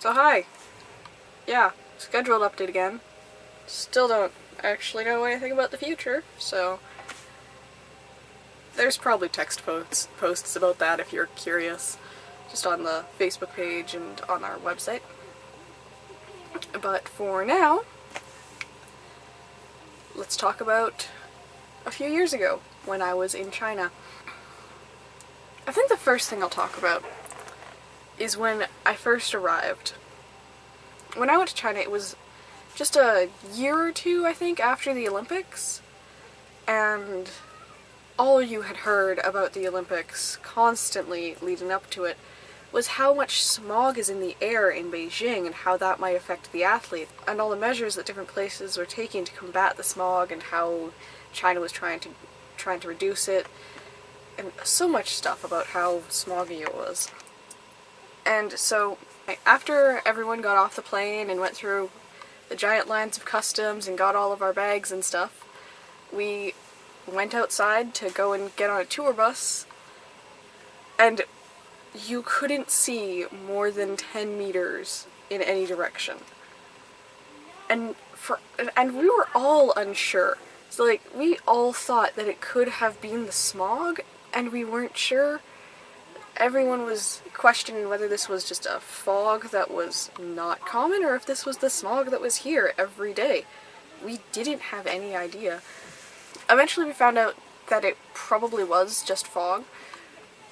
So hi. Yeah, scheduled update again. Still don't actually know anything about the future, so there's probably text posts about that if you're curious, just on the Facebook page and on our website. But for now, let's talk about a few years ago when I was in China. I think the first thing I'll talk about is when I first arrived. When I went to China, it was just a year or two, I think, after the Olympics, and all you had heard about the Olympics constantly leading up to it was how much smog is in the air in Beijing and how that might affect the athletes, and all the measures that different places were taking to combat the smog and how China was trying to reduce it, and so much stuff about how smoggy it was. And so, after everyone got off the plane and went through the giant lines of customs and got all of our bags and stuff, we went outside to go and get on a tour bus, and you couldn't see more than 10 meters in any direction. And we were all unsure. So like, we all thought that it could have been the smog, and we weren't sure. Everyone was questioning whether this was just a fog that was not common, or if this was the smog that was here every day. We didn't have any idea. Eventually we found out that it probably was just fog,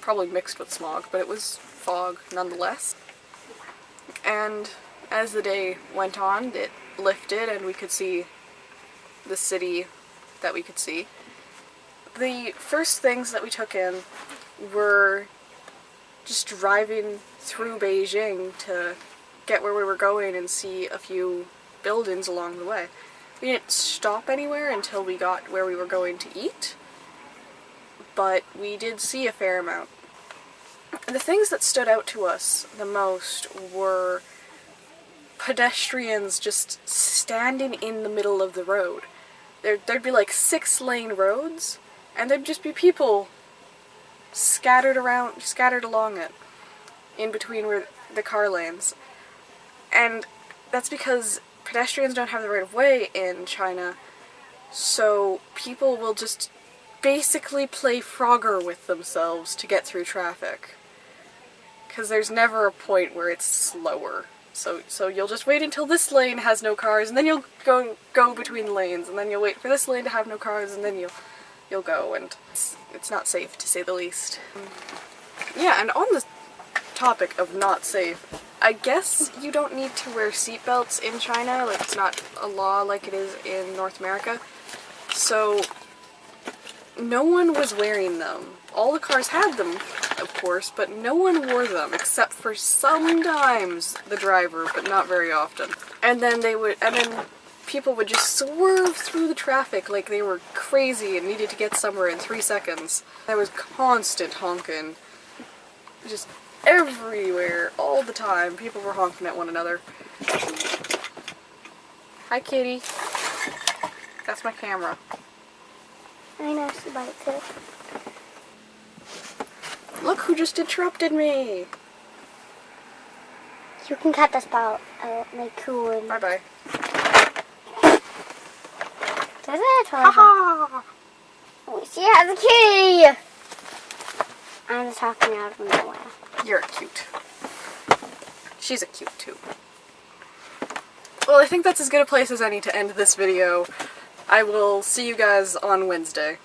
probably mixed with smog, but it was fog nonetheless. And as the day went on, it lifted and we could see the city that we could see. The first things that we took in were just driving through Beijing to get where we were going and see a few buildings along the way. We didn't stop anywhere until we got where we were going to eat, but we did see a fair amount. And the things that stood out to us the most were pedestrians just standing in the middle of the road. There'd be like 6-lane roads, and there'd just be people scattered along it, in between where the car lanes. And that's because pedestrians don't have the right of way in China, so people will just basically play Frogger with themselves to get through traffic. Because there's never a point where it's slower. So you'll just wait until this lane has no cars, and then you'll go between the lanes, and then you'll wait for this lane to have no cars, and then you'll go, and it's not safe, to say the least. Yeah, and on the topic of not safe, I guess you don't need to wear seatbelts in China, like it's not a law like it is in North America, so no one was wearing them. All the cars had them, of course, but no one wore them, except for sometimes the driver, but not very often. And then people would just swerve through the traffic like they were crazy and needed to get somewhere in 3 seconds. There was constant honking. Just everywhere, all the time, people were honking at one another. Hi, kitty. That's my camera. I know, she bites it. Look who just interrupted me! You can cut this part out, make cool. Bye-bye. Does it? Ha-ha! Oh, she has a kitty! I'm just talking out of nowhere. You're cute. She's a cute too. Well, I think that's as good a place as any to end this video. I will see you guys on Wednesday.